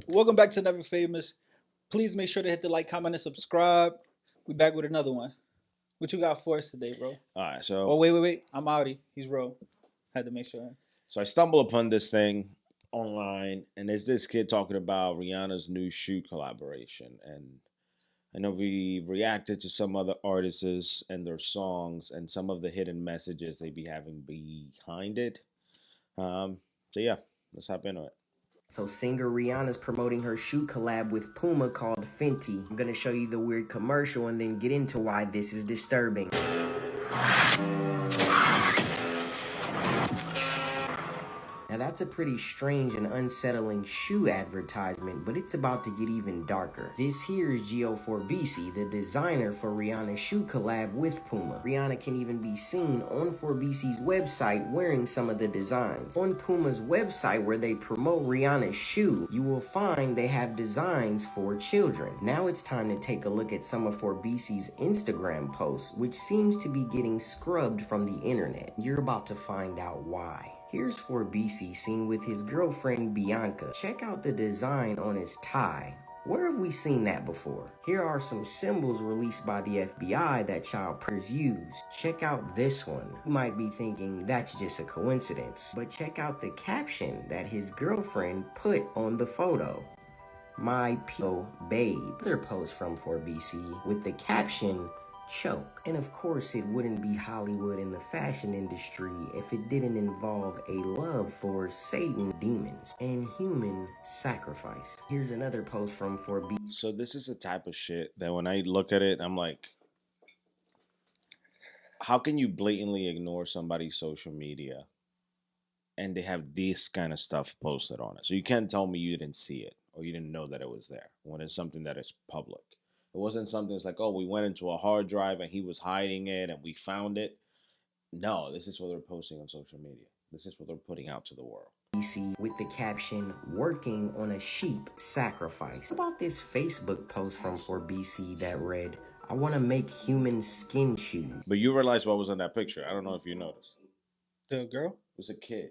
Welcome back to Never Famous. Please make sure to hit the like, comment, and subscribe. We back with another one. What you got for us today, bro? All right, Oh, so wait. I'm outie. He's Ro. Had to make sure. so I stumble upon this thing online, and there's this kid talking about Rihanna's new shoe collaboration, and I know we reacted to some other artists and their songs, and some of the hidden messages they be having behind it. So yeah, let's hop into it. So singer Rihanna's promoting her shoe collab with Puma called Fenty. I'm gonna show you the weird commercial and then get into why this is disturbing. Now that's a pretty strange and unsettling shoe advertisement, but it's about to get even darker. This here is Geo4BC, the designer for Rihanna's shoe collab with Puma. Rihanna can even be seen on 4BC's website wearing some of the designs. On Puma's website where they promote Rihanna's shoe, you will find they have designs for children. Now it's time to take a look at some of 4BC's Instagram posts, which seems to be getting scrubbed from the internet. You're about to find out why. Here's 4BC seen with his girlfriend Bianca. Check out the design on his tie. Where have we seen that before? Here are some symbols released by the FBI that child predators use. Check out this one. You might be thinking that's just a coincidence, but check out the caption that his girlfriend put on the photo. My P.O. babe. Another post from 4BC with the caption, choke. And of course it wouldn't be Hollywood in the fashion industry if it didn't involve a love for Satan, demons, and human sacrifice. Here's another post from 4B. So this is a type of shit that when I look at it, I'm like, how can you blatantly ignore somebody's social media and they have this kind of stuff posted on it? So you can't tell me you didn't see it or you didn't know that it was there when it's something that is public. It wasn't something that's like, oh, we went into a hard drive and he was hiding it and we found it. No, this is what they're posting on social media. This is what they're putting out to the world. With the caption, working on a sheep sacrifice. How about this Facebook post from 4BC that read, I want to make human skin shoes. But you realize what was in that picture. I don't know if you noticed. The girl? It was a kid.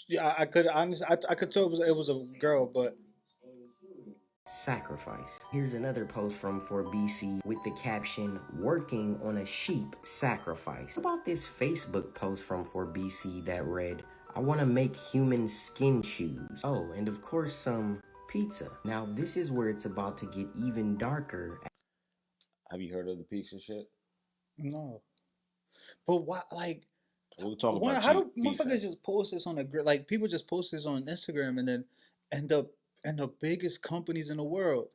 Yeah, I could honestly, I could tell it was a girl, but Sacrifice. Here's another post from 4BC with the caption, working on a sheep sacrifice. How about this Facebook post from 4BC that read, I want to make human skin shoes. Oh, and of course some pizza. Now this is where it's about to get even darker. Have you heard of the pizza shit? no. But why? Like, We'll talk why, about how do pizza. motherfuckers just post this on the grid? Like, people just post this on Instagram and then end up in the biggest companies in the world.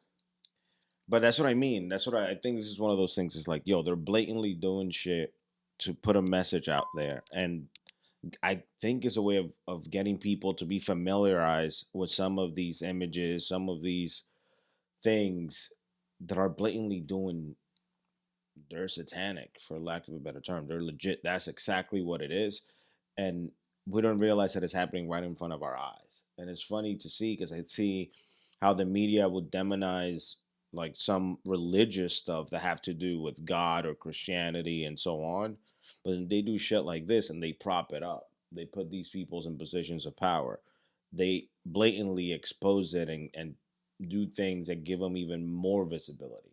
But that's what I mean. That's what I think. This is one of those things. It's like, yo, they're blatantly doing shit to put a message out there, and I think it's a way of getting people to be familiarized with some of these images, some of these things that are blatantly doing. They're satanic, for lack of a better term. They're legit. That's exactly what it is, and we don't realize that it's happening right in front of our eyes. And it's funny to see because I see how the media will demonize like some religious stuff that have to do with God or Christianity and so on. But then they do shit like this and they prop it up. They put these peoples in positions of power. They blatantly expose it and do things that give them even more visibility.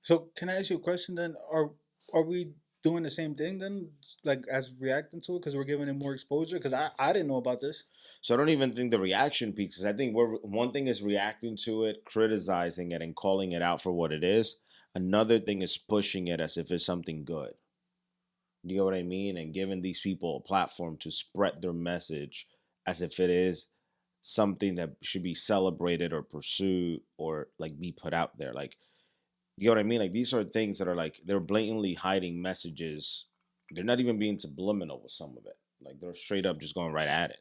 So, can I ask you a question then? Are we doing the same thing then, like as reacting to it because we're giving it more exposure? Because I didn't know about this. So I don't even think the reaction peaks. I think one thing is reacting to it, criticizing it, and calling it out for what it is. Another thing is pushing it as if it's something good. You know what I mean? And giving these people a platform to spread their message as if it is something that should be celebrated or pursued or like be put out there. Like, you know what I mean? Like, these are things that are like, they're blatantly hiding messages. They're not even being subliminal with some of it. Like, they're straight up just going right at it.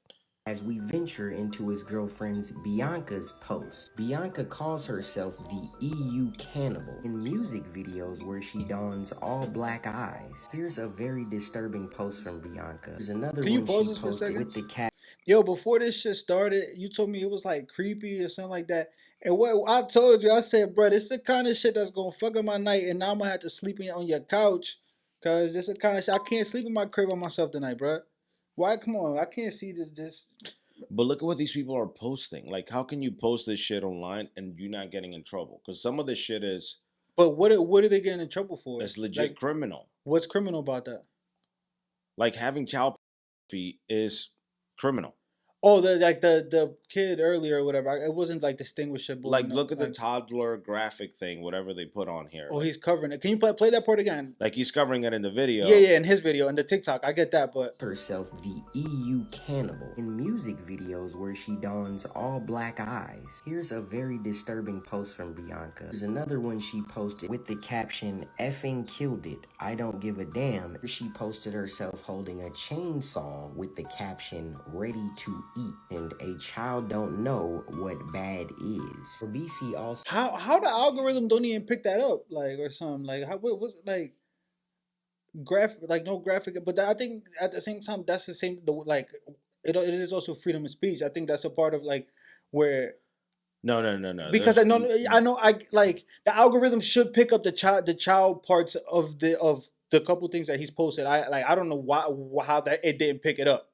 As we venture into his girlfriend's Bianca's post. Bianca calls herself the EU cannibal in music videos where she dons all black eyes. Here's a very disturbing post from Bianca. There's another Can you one pause she this for a posted second? with the cat. Yo, before this shit started, you told me it was like creepy or something like that. And what I told you, I said, bro, this is the kind of shit that's gonna fuck up my night, and now I'm gonna have to sleep on your couch, cause this is the kind of shit I can't sleep in my crib by myself tonight, bro. Why? Come on, I can't see this. But look at what these people are posting. Like, how can you post this shit online and you're not getting in trouble? Because some of this shit is But what are they getting in trouble for? it's legit Like, criminal. what's criminal about that? Like having child pornography is criminal. Oh, the kid earlier or whatever. It wasn't like distinguishable. Like, No, look at the like, toddler graphic thing, whatever they put on here. oh, Like, he's covering it. Can you play that part again? like he's covering it in the video. Yeah, yeah, in his video, in the TikTok, I get that, but Herself the EU cannibal in music videos where she dons all black eyes. Here's a very disturbing post from Bianca. There's another one she posted with the caption, "Effing killed it, I don't give a damn." She posted herself holding a chainsaw with the caption, "Ready to eat," and a child don't know what bad is. For BC also how the algorithm don't even pick that up, like, or something, like, how what was like graphic, like, no graphic, but I think at the same time that's the same, like, it is also freedom of speech. I think that's a part of, like, where, No. because I know I like the algorithm should pick up the child parts of the couple things that he's posted. I don't know how that it didn't pick it up.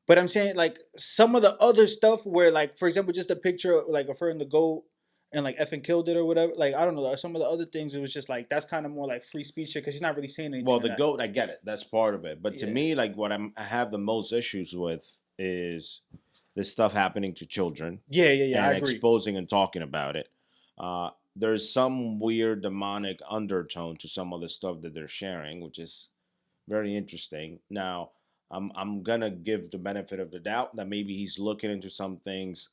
But I'm saying, like, some of the other stuff where, like, for example, just a picture like of her in the goat and like effing killed it or whatever. Like, I don't know. Some of the other things, it was just like that's kind of more like free speech shit because he's not really saying anything. Well, in the that. goat, I get it. That's part of it. But to Yeah. me, like what I have the most issues with is this stuff happening to children. Yeah, And I agree. exposing and talking about it. There's some weird demonic undertone to some of the stuff that they're sharing, which is very interesting. Now, I'm gonna give the benefit of the doubt that maybe he's looking into some things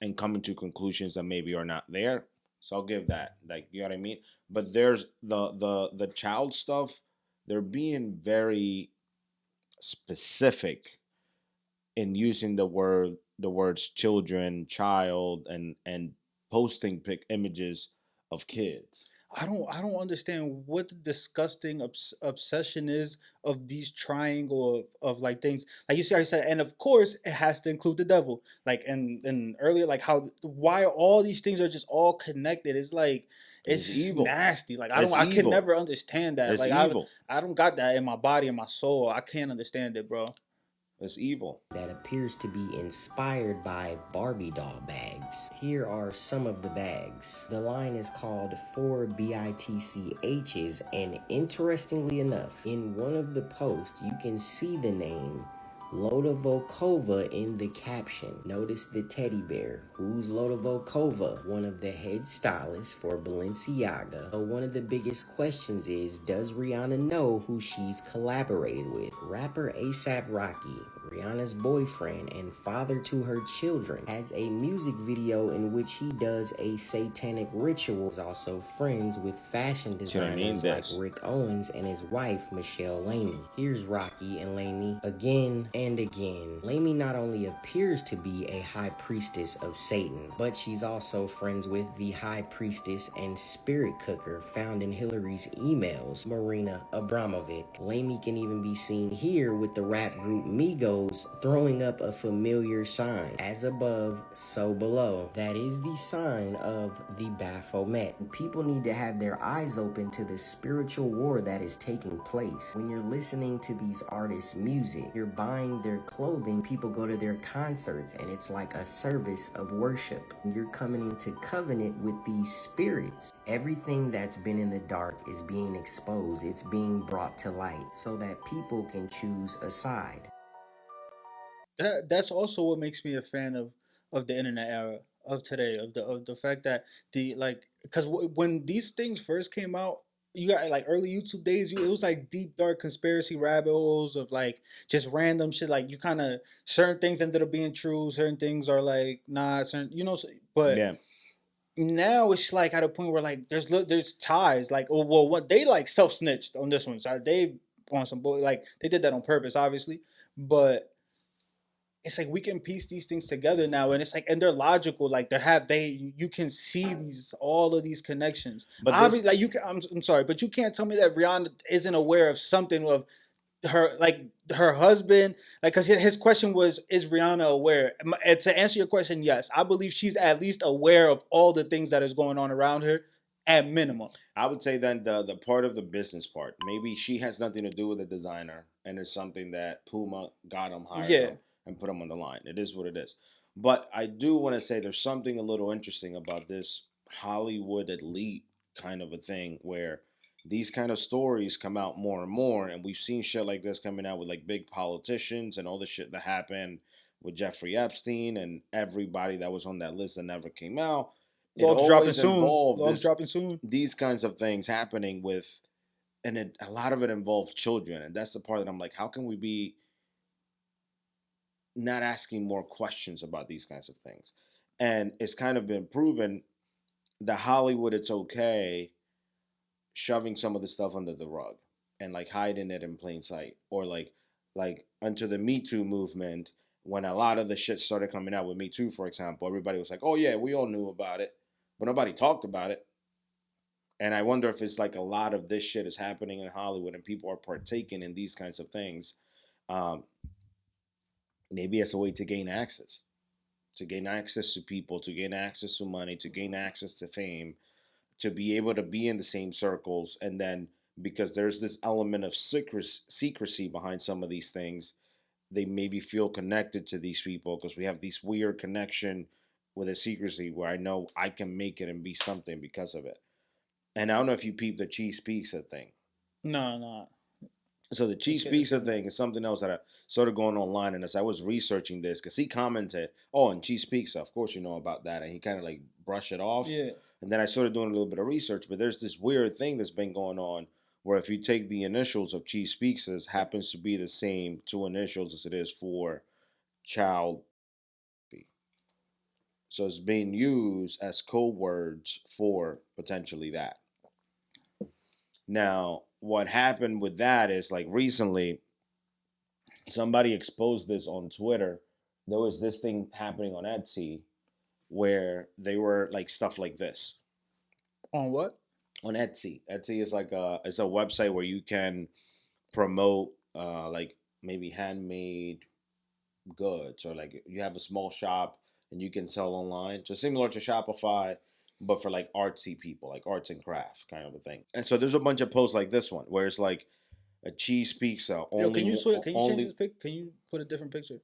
and coming to conclusions that maybe are not there. So I'll give that. Like, you know what I mean? But there's the child stuff. They're being very specific in using the words children, child, and posting images of kids. I don't understand what the disgusting obsession is of these triangle of like things, like you see. I said, and of course it has to include the devil. Like, and earlier, like how why all these things are just all connected. It's like it's just evil. nasty. Like It's I can evil. never understand that. It's Like evil. I don't got that in my body and my soul. I can't understand it, bro. It's evil. that appears to be inspired by Barbie doll bags. Here are some of the bags. The line is called 4BITCHs, and interestingly enough, in one of the posts, you can see the name Loda Volkova in the caption. Notice the teddy bear. Who's Loda Volkova? One of the head stylists for Balenciaga. So one of the biggest questions is, does Rihanna know who she's collaborated with? Rapper A$AP Rocky, Rihanna's boyfriend and father to her children, has a music video in which he does a satanic ritual. He's also friends with fashion designers like Rick Owens and his wife Michelle Lamy. Here's Rocky and Lamy again and again. Lamy not only appears to be a high priestess of Satan, but she's also friends with the high priestess and spirit cooker found in Hillary's emails, Marina Abramovic. Lamy can even be seen here with the rap group Migos throwing up a familiar sign, as above, so below. That is the sign of the Baphomet. People need to have their eyes open to the spiritual war that is taking place. When you're listening to these artists' music, you're buying their clothing, people go to their concerts, and it's like a service of worship. You're coming into covenant with these spirits. Everything that's been in the dark is being exposed. It's being brought to light so that people can choose a side. That's also what makes me a fan of the internet era of today, of the fact that the like, because when these things first came out, you got like early YouTube days, it was like deep dark conspiracy rabbit holes of like just random shit. Like, you kind of, certain things ended up being true, certain things are like not certain, but Yeah. now it's like at a point where like there's ties, like, oh well, what they like self snitched on this one, so they on some like they did that on purpose, obviously, but it's like we can piece these things together now, and it's like, and they're logical, like you can see all of these connections. But Obviously, like, I'm sorry, but you can't tell me that Rihanna isn't aware of something of her, like her husband, like, because his question was, is Rihanna aware? And to answer your question, yes, I believe she's at least aware of all the things that is going on around her, at minimum. I would say then the part of the business part, maybe she has nothing to do with the designer, and it's something that Puma got him hired. Yeah. and put them on the line. It is what it is. But I do want to say there's something a little interesting about this Hollywood elite kind of a thing where these kind of stories come out more and more, and we've seen shit like this coming out with like big politicians and all the shit that happened with Jeffrey Epstein and everybody that was on that list that never came out. It Logs dropping always soon. involved Logs dropping soon. these kinds of things happening with, and a lot of it involved children, and that's the part that I'm like, how can we be not asking more questions about these kinds of things? And it's kind of been proven that Hollywood, it's okay shoving some of the stuff under the rug and like hiding it in plain sight, or like under the Me Too movement, when a lot of the shit started coming out with Me Too, for example, everybody was like, oh yeah, we all knew about it, but nobody talked about it. And I wonder if it's like a lot of this shit is happening in Hollywood and people are partaking in these kinds of things. Um, Maybe as a way to gain access, to people, to gain access to money, to gain access to fame, to be able to be in the same circles. And then because there's this element of secrecy behind some of these things, they maybe feel connected to these people because we have this weird connection with a secrecy where I know I can make it and be something because of it. And I don't know if you peep the cheese pizza thing. No, no. So the cheese pizza thing is something else that I started going online, and as I was researching this, because he commented, "Oh, and cheese pizza, of course you know about that," and he kind of like brushed it off. Yeah. And then I started doing a little bit of research, but there's this weird thing that's been going on where if you take the initials of cheese pizzas, happens to be the same two initials as it is for child. So it's being used as code words for potentially that. Now, what happened with that is like recently, somebody exposed this on Twitter. There was this thing happening on Etsy where they were like stuff like this. On what? On Etsy. Etsy is like it's a website where you can promote like maybe handmade goods, or like you have a small shop and you can sell online. So similar to Shopify, but for like artsy people, like arts and craft kind of a thing. And so there's a bunch of posts like this one where it's like a cheese pizza. Yo, can you only change this pic? Can you put a different picture?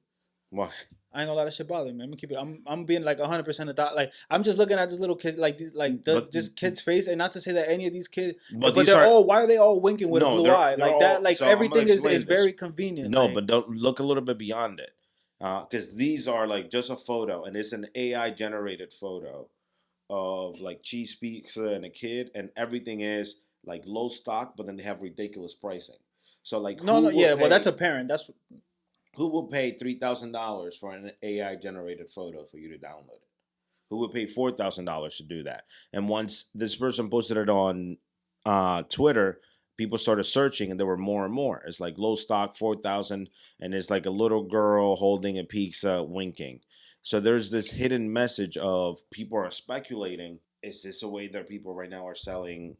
Why? I ain't gonna let that shit bother me. I'm gonna keep it. I'm being like 100% of that. Like I'm just looking at this little kid, like these, like this kid's face, and not to say that any of these kids, but they're all. Why are they all winking with a blue eye like that? Like so everything is very convenient. No, like, but don't look a little bit beyond it, because these are like just a photo, and it's an AI generated photo of like cheese pizza and a kid, and everything is like low stock, but then they have ridiculous pricing. So like well that's apparent. That's who will pay $3,000 for an AI generated photo for you to download it? Who would pay $4,000 to do that? And once this person posted it on Twitter, people started searching, and there were more and more. It's like low stock, 4,000, and it's like a little girl holding a pizza, winking. So there's this hidden message of people are speculating: is this a way that people right now are selling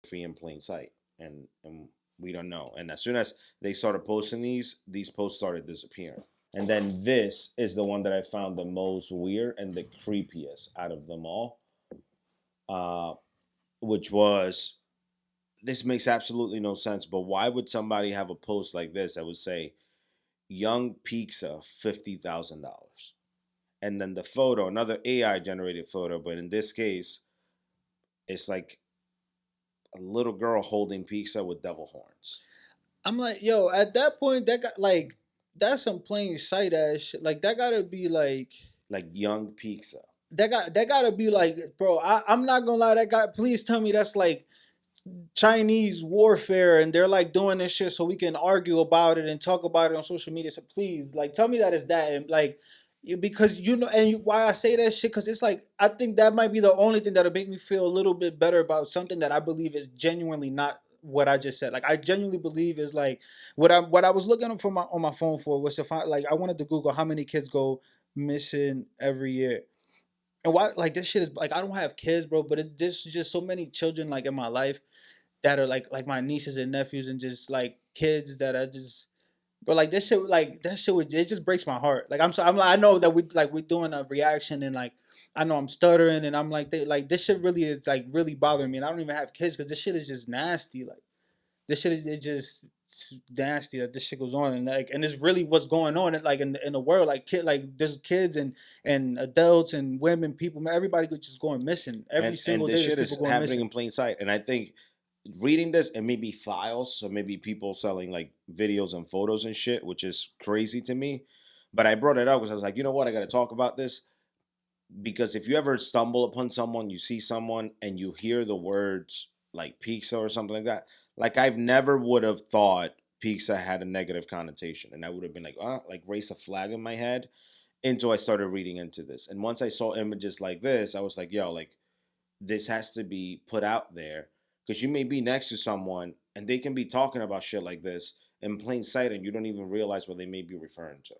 free in plain sight? And we don't know. And as soon as they started posting these posts started disappearing. And then this is the one that I found the most weird and the creepiest out of them all, which was, this makes absolutely no sense, but why would somebody have a post like this that would say, young pizza, $50,000? And then the photo, another AI generated photo, but in this case, it's like a little girl holding pizza with devil horns. I'm like, yo, at that point, that got like, that's some plain sight ass shit. Like that gotta be like young pizza. That gotta be like, bro. I'm not gonna lie. That guy, please tell me that's like Chinese warfare, and they're like doing this shit so we can argue about it and talk about it on social media. So please, like, tell me that it's that, and like, because why I say that shit, because it's like I think that might be the only thing that'll make me feel a little bit better about something that I believe is genuinely not what I just said. Like I genuinely believe is like what I was looking up for on my phone for was to find, like, I wanted to Google how many kids go missing every year. And why, like, this shit is like, I don't have kids, bro, but there's just so many children like in my life that are like my nieces and nephews, and just like kids that are just, but like this shit, like that shit would, it just breaks my heart. Like I'm like, I know that we're doing a reaction, and like I know I'm stuttering, and I'm like, like this shit really is like really bothering me, and I don't even have kids because this shit is just nasty. Like this shit is just nasty that this shit goes on, and like, and it's really what's going on, like in the world, like there's kids and adults and women, people, man, everybody could just going missing every And single this day. There's shit people is going happening missing. in plain sight. And I think reading this, and maybe files, so maybe people selling like videos and photos and shit, which is crazy to me. But I brought it up because I was like, you know what, I got to talk about this, because if you ever stumble upon someone, you see someone and you hear the words like pizza or something like that, like I've never would have thought pizza had a negative connotation, and I would have been like, like raise a flag in my head until I started reading into this. And once I saw images like this, I was like, yo, like this has to be put out there, because you may be next to someone and they can be talking about shit like this in plain sight and you don't even realize what they may be referring to.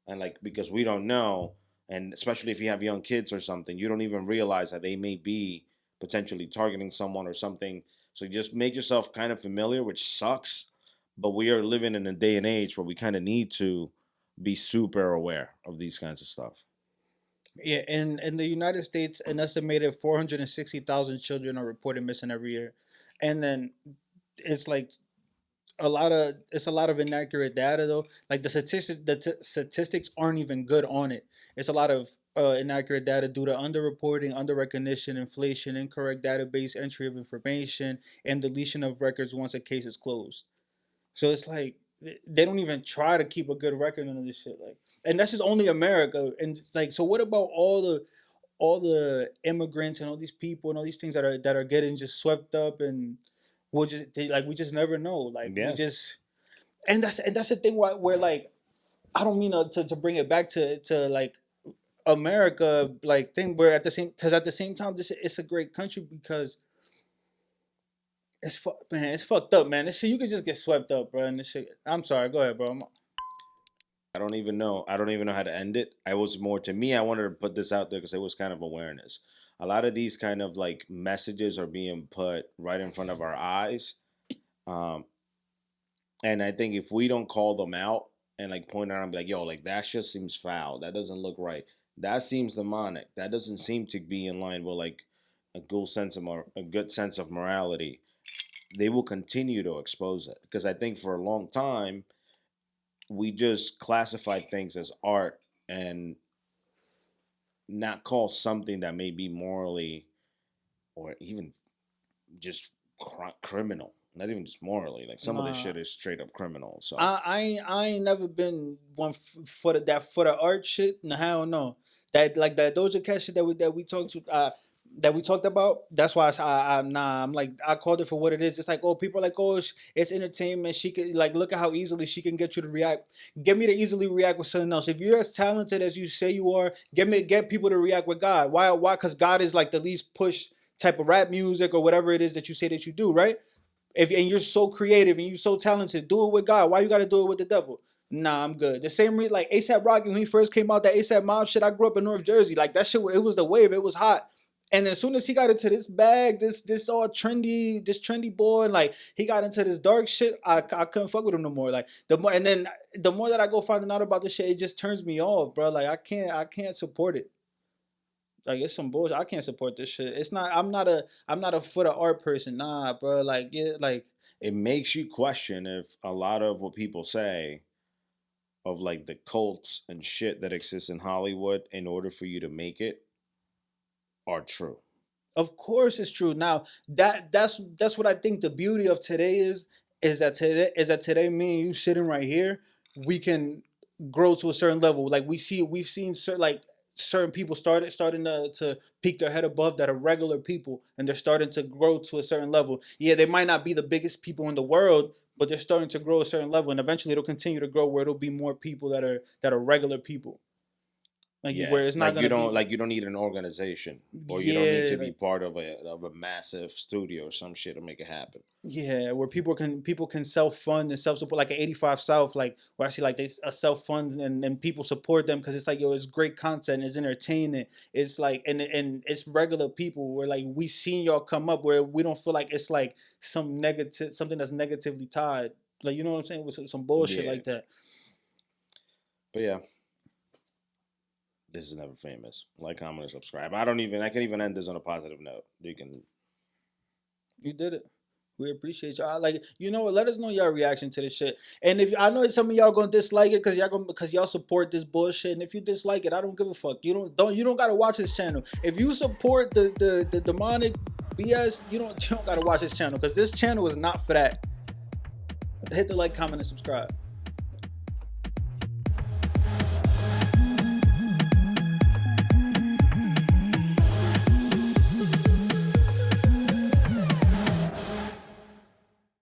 And like, because we don't know, and especially if you have young kids or something, you don't even realize that they may be potentially targeting someone or something. So you just make yourself kind of familiar, which sucks, but we are living in a day and age where we kind of need to be super aware of these kinds of stuff. Yeah, in the United States, an estimated 460,000 children are reported missing every year, and then it's like a lot of inaccurate data though. Like statistics aren't even good on it. It's a lot of inaccurate data due to underreporting, underrecognition, inflation, incorrect database entry of information, and deletion of records once a case is closed. So it's like they don't even try to keep a good record on this shit. Like, and that's just only America. And it's like, so what about all the immigrants and all these people and all these things that are getting just swept up, and we just never know. Like we Yeah. just and that's the thing where like I don't mean to bring it back to like America like thing where at the same because at the same time this it's a great country because man, it's fucked up, man. This shit you could just get swept up, bro. And this shit. I'm sorry. Go ahead, bro. I don't even know. I don't even know how to end it. I was more to me. I wanted to put this out there because it was kind of awareness. A lot of these kind of like messages are being put right in front of our eyes, um, and I think if we don't call them out and like point out and be like, "Yo, like that just seems foul. That doesn't look right. That seems demonic. That doesn't seem to be in line with like a good sense of morality," they will continue to expose it. Because I think for a long time we just classified things as art and not call something that may be morally or even just criminal. Not even just morally. Like some of this Nah, shit is straight up criminal. So I ain't never been one for the art shit. No, hell no. That like that Doja Cat shit that we talked to that we talked about. That's why I'm nah. I'm like I called it for what it is. It's like oh people are like oh it's entertainment. She can like look at how easily she can get you to react. Get me to easily react with something else. If you're as talented as you say you are, get people to react with God. Why? Because God is like the least push type of rap music or whatever it is that you say that you do, right? If and you're so creative and you're so talented, do it with God. Why you got to do it with the devil? Nah, I'm good. The same reason, like ASAP Rocky when he first came out, that ASAP Mob shit. I grew up in North Jersey, like that shit. It was the wave. It was hot. And then as soon as he got into this bag, this all trendy, this trendy boy, and like he got into this dark shit, I couldn't fuck with him no more. Like the more, and then the more that I go finding out about this shit, it just turns me off, bro. Like I can't support it. Like it's some bullshit. I can't support this shit. It's not. I'm not a foot of art person. Nah, bro. Like yeah, like it makes you question if a lot of what people say of like the cults and shit that exists in Hollywood in order for you to make it are true. of course it's true. Now that's what I think the beauty of today is that today me and you sitting right here, we can grow to a certain level. Like we've seen certain like certain people starting to peek their head above that are regular people and they're starting to grow to a certain level. Yeah, they might not be the biggest people in the world, but they're starting to grow a certain level and eventually it'll continue to grow where it'll be more people that are regular people. Like Yeah, where it's not gonna be you don't need an organization, or you don't need yeah, to be like part of a massive studio or some shit to make it happen. yeah, where people can self fund and self support like an 85 South, like where I see like they self fund and people support them because it's like yo, it's great content, it's entertaining, it's like and it's regular people where like we seen y'all come up where we don't feel like it's like some negative something that's negatively tied, like you know what I'm saying with some bullshit Yeah, like that. but yeah, this is never famous. Like, comment, and subscribe. I don't even. I can even end this on a positive note. You can. You did it. We appreciate y'all. Like, you know what? Let us know y'all reaction to this shit. And if I know some of y'all gonna dislike it because y'all support this bullshit. And if you dislike it, I don't give a fuck. You don't gotta watch this channel. If you support the demonic BS, you don't gotta watch this channel because this channel is not for that. Hit the like, comment, and subscribe.